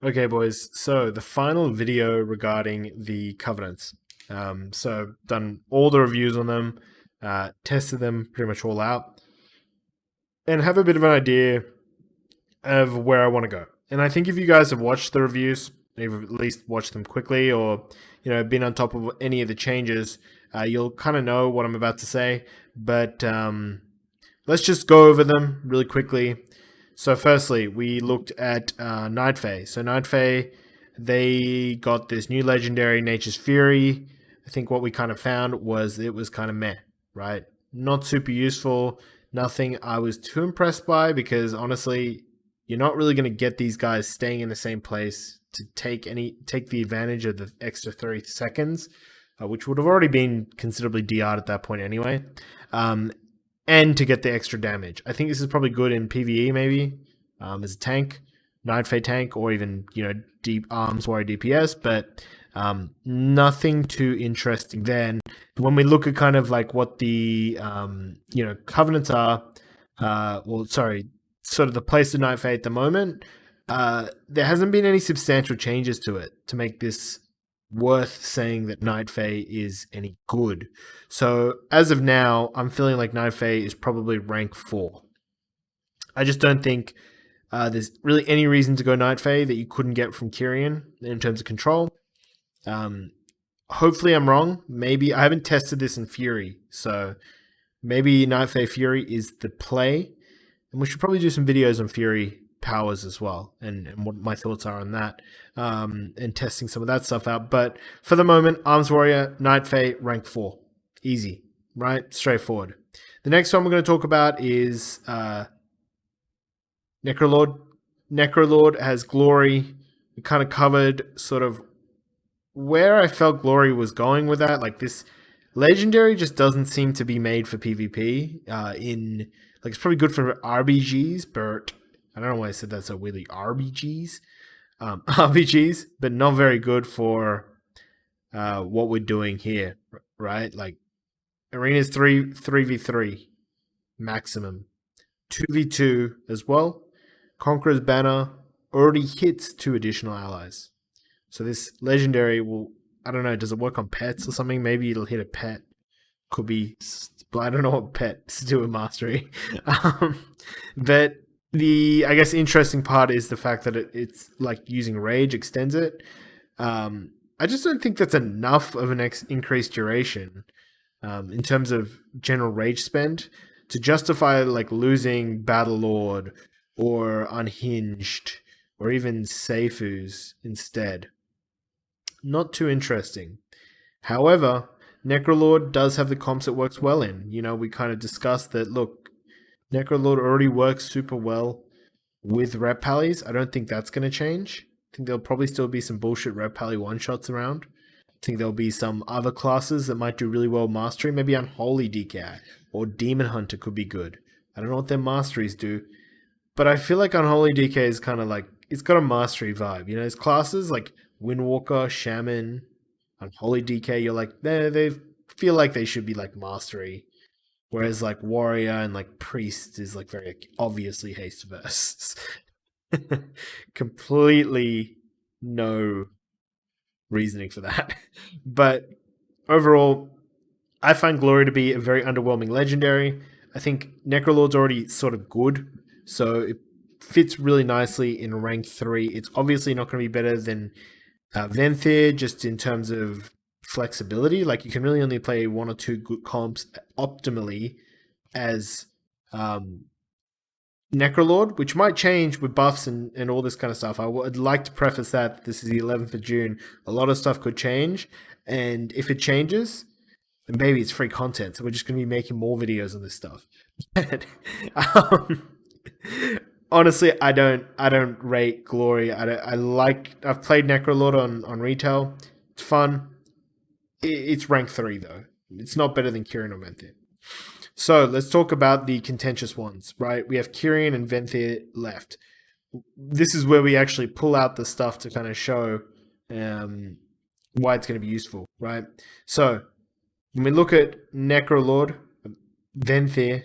Okay, boys. So the final video regarding the covenants. So done all the reviews on them, tested them pretty much all out, and have a bit of an idea of where I want to go. And I think if you guys have watched the reviews, you've at least watched them quickly, or been on top of any of the changes, you'll kind of know what I'm about to say. But let's just go over them really quickly. So, firstly, we looked at Night Fae. So, Night Fae, they got this new legendary, Nature's Fury. I think what we kind of found was it was kind of meh, right? Not super useful. Nothing I was too impressed by because honestly, you're not really going to get these guys staying in the same place to take the advantage of the extra 30 seconds, which would have already been considerably DR'd at that point anyway. And to get the extra damage. I think this is probably good in PvE maybe as a tank, Night Fae tank, or even deep arms warrior DPS, but nothing too interesting. Then when we look at kind of like what the covenants are, sort of the place of Night Fae at the moment, there hasn't been any substantial changes to it to make this worth saying that Night Fae is any good. So as of now, I'm feeling like Night Fae is probably rank 4. I just don't think there's really any reason to go Night Fae that you couldn't get from Kyrian in terms of control. Hopefully I'm wrong. Maybe I haven't tested this in Fury, so maybe Night Fae Fury is the play. And we should probably do some videos on Fury powers as well, and what my thoughts are on that, and testing some of that stuff out. But for the moment, Arms Warrior, Night Fae, rank 4. Easy, right? Straightforward. The next one we're going to talk about is Necrolord. Necrolord has Glory. We kind of covered sort of where I felt Glory was going with that. Like, this Legendary just doesn't seem to be made for PvP. It's probably good for RBGs, but I don't know why I said that so weirdly. RBGs, RBGs, but not very good for what we're doing here, right? Like, arena's 3v3 maximum, 2v2 as well. Conqueror's Banner already hits 2 additional allies, so this legendary will, I don't know, does it work on pets or something? Maybe it'll hit a pet. Could be, but I don't know what pets do with mastery. But the, I guess, interesting part is the fact that it's like using rage extends it. I just don't think that's enough of an increased duration in terms of general rage spend to justify like losing Battle Lord or Unhinged or even Seifus instead. Not too interesting. However, Necrolord does have the comps it works well in. We kind of discussed that, look, Necrolord already works super well with Rep Pallies. I don't think that's going to change. I think there'll probably still be some bullshit Rep Pally one-shots around. I think there'll be some other classes that might do really well mastery. Maybe Unholy DK or Demon Hunter could be good. I don't know what their masteries do, but I feel like Unholy DK is kind of like, it's got a mastery vibe. There's classes like Windwalker, Shaman, Unholy DK, you're like, they feel like they should be like mastery. Whereas like Warrior and like Priest is like very obviously haste verse. Completely no reasoning for that. But overall, I find Glory to be a very underwhelming legendary. I think Necrolord's already sort of good, so it fits really nicely in rank 3. It's obviously not going to be better than Venthyr, just in terms of flexibility. Like, you can really only play 1 or 2 good comps optimally as Necrolord, which might change with buffs and all this kind of stuff. I would like to preface that this is the 11th of June. A lot of stuff could change, and if it changes, then maybe it's free content, so we're just going to be making more videos on this stuff. Honestly, I don't rate Glory. I've played Necrolord on retail. It's fun. It's rank 3 though. It's not better than Kyrian or Venthyr. So let's talk about the contentious ones, right? We have Kyrian and Venthyr left. This is where we actually pull out the stuff to kind of show why it's going to be useful, right? So when we look at Necrolord, Venthyr,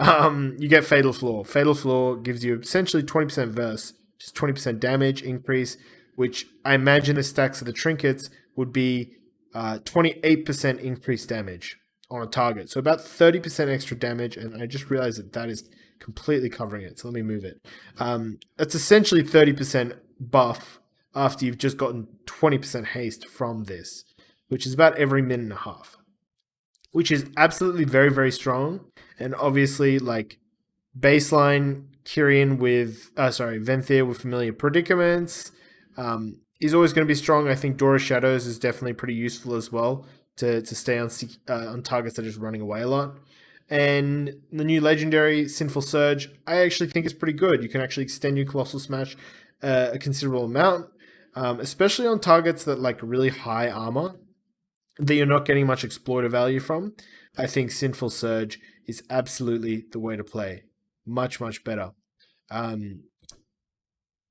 you get Fatal Flaw. Fatal Flaw gives you essentially 20% verse just 20% damage increase, which I imagine the stacks of the trinkets would be 28% increased damage on a target. So about 30% extra damage, and I just realized that that is completely covering it. So let me move it. That's essentially 30% buff after you've just gotten 20% haste from this, which is about every minute and a half, which is absolutely very, very strong. And obviously, like baseline Kyrian with, Venthyr with Familiar Predicaments is always going to be strong. I think Dora Shadows is definitely pretty useful as well to stay on targets that are just running away a lot. And the new legendary Sinful Surge, I actually think is pretty good. You can actually extend your Colossal Smash a considerable amount, especially on targets that like really high armor that you're not getting much exploiter value from. I think Sinful Surge is absolutely the way to play. Much, much better.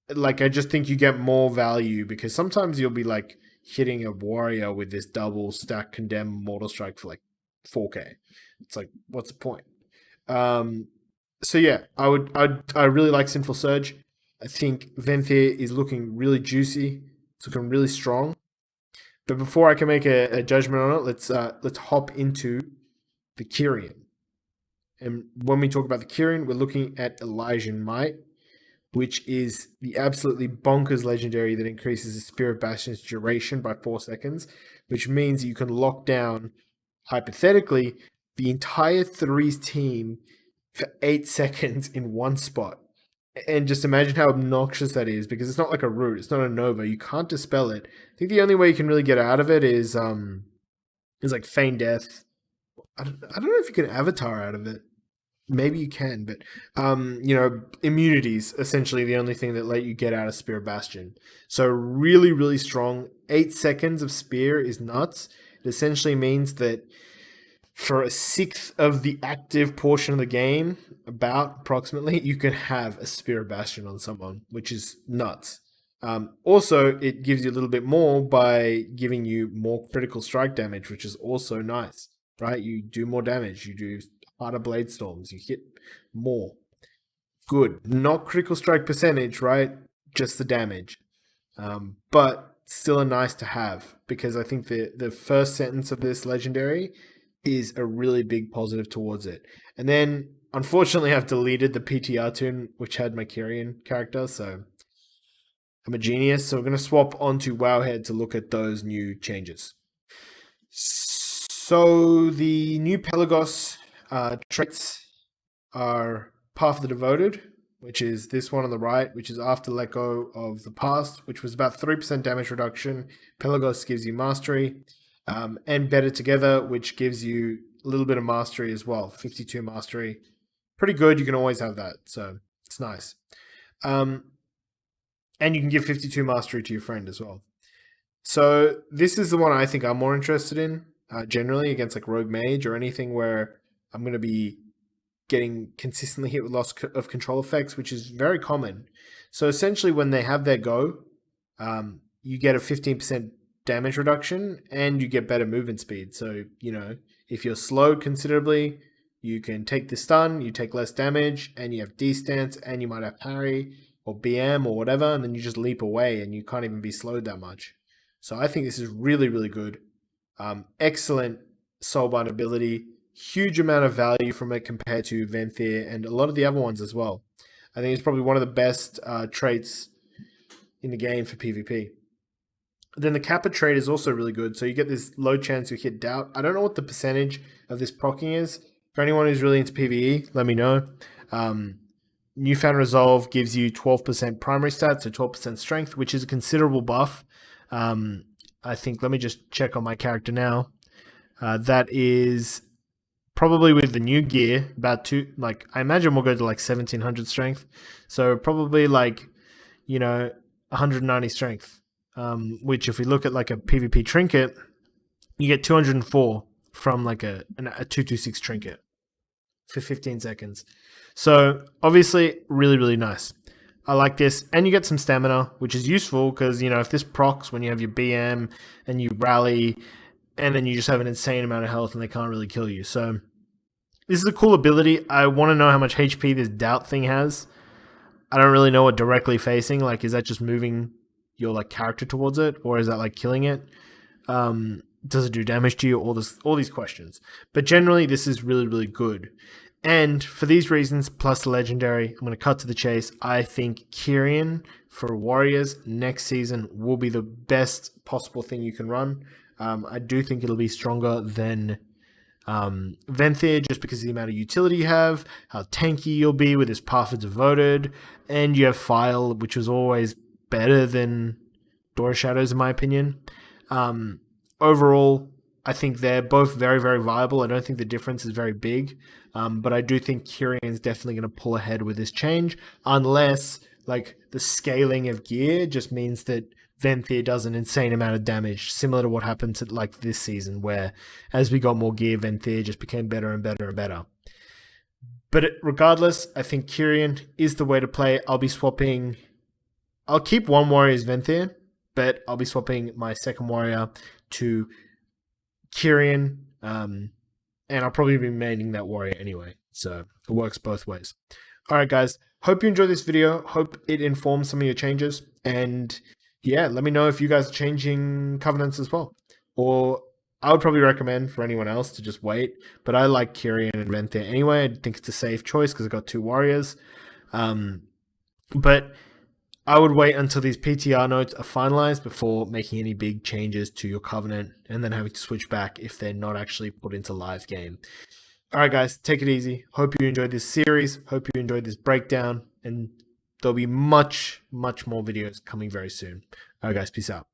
Like I just think you get more value because sometimes you'll be like hitting a warrior with this double stack condemn mortal strike for like 4k. It's like, what's the point? So yeah, I really like Sinful Surge. I think Venthyr is looking really juicy. It's looking really strong. But before I can make a judgment on it, let's hop into the Kyrian. And when we talk about the Kyrian, we're looking at Elysian Might, which is the absolutely bonkers legendary that increases the Spirit Bastion's duration by 4 seconds, which means you can lock down, hypothetically, the entire Threes team for 8 seconds in one spot. And just imagine how obnoxious that is, because it's not like a root, it's not a Nova, you can't dispel it. I think the only way you can really get out of it is like Feign Death. I don't know if you can Avatar out of it. Maybe you can, but immunities essentially the only thing that let you get out of Spirit Bastion. So really, really strong. 8 seconds of Spear is nuts. It essentially means that for a sixth of the active portion of the game, about approximately, you can have a Spirit Bastion on someone, which is nuts. Also, it gives you a little bit more by giving you more critical strike damage, which is also nice, right? You do more damage. You do harder blade storms. You hit more. Good. Not critical strike percentage, right? Just the damage. But still a nice to have, because I think the first sentence of this legendary is a really big positive towards it. And then, unfortunately, I've deleted the PTR tune, which had my Kyrian character, so I'm a genius. So we're going to swap onto Wowhead to look at those new changes. So the new Pelagos traits are Path of the Devoted, which is this one on the right, which is after let go of the past, which was about 3% damage reduction. Pelagos gives you mastery, and Better Together, which gives you a little bit of mastery as well, 52 mastery. Pretty good, you can always have that, so it's nice. And you can give 52 mastery to your friend as well. So this is the one I think I'm more interested in, generally against like Rogue Mage or anything where I'm going to be getting consistently hit with loss of control effects, which is very common. So essentially when they have their go, you get a 15% damage reduction and you get better movement speed. So, if you're slowed considerably, you can take the stun, you take less damage, and you have D-stance, and you might have parry or BM or whatever, and then you just leap away and you can't even be slowed that much. So I think this is really, really good. Excellent soulbind ability. Huge amount of value from it compared to Venthyr and a lot of the other ones as well. I think it's probably one of the best traits in the game for PvP. Then the Kappa trait is also really good. So you get this low chance you hit Doubt. I don't know what the percentage of this proccing is. For anyone who's really into PvE, let me know. Newfound Resolve gives you 12% primary stats, so 12% strength, which is a considerable buff. I think, let me just check on my character now. That is probably with the new gear, about I imagine we'll go to like 1700 strength. So probably 190 strength. Which if we look at like a PvP trinket, you get 204 from like a 226 trinket for 15 seconds. So obviously really, really nice. I like this. And you get some stamina, which is useful because, if this procs when you have your BM and you rally and then you just have an insane amount of health and they can't really kill you. So this is a cool ability. I want to know how much HP this Doubt thing has. I don't really know what directly facing, like, is that just moving your like character towards it, or is that like killing it? Does it do damage to you? All these questions. But generally, this is really, really good. And for these reasons, plus the legendary, I'm going to cut to the chase. I think Kyrian for Warriors next season will be the best possible thing you can run. I do think it'll be stronger than Venthyr, just because of the amount of utility you have, how tanky you'll be with this Path of Devoted, and you have File, which was always better than Door of Shadows, in my opinion. Overall, I think they're both very, very viable. I don't think the difference is very big, but I do think Kyrian's definitely going to pull ahead with this change, unless like the scaling of gear just means that Venthyr does an insane amount of damage, similar to what happened to like this season, where as we got more gear, Venthyr just became better and better and better. But regardless, I think Kyrian is the way to play. I'll keep one warrior as Venthyr, but I'll be swapping my second warrior to Kyrian, and I'll probably be maining that warrior anyway, so it works both ways. Alright guys, hope you enjoyed this video, hope it informs some of your changes, and yeah, let me know if you guys are changing covenants as well. Or I would probably recommend for anyone else to just wait, but I like Kyrian and Venthyr anyway. I think it's a safe choice because I've got two warriors. But I would wait until these PTR notes are finalized before making any big changes to your covenant and then having to switch back if they're not actually put into live game. Alright guys, take it easy. Hope you enjoyed this series. Hope you enjoyed this breakdown. And there'll be much, much more videos coming very soon. Alright guys, peace out.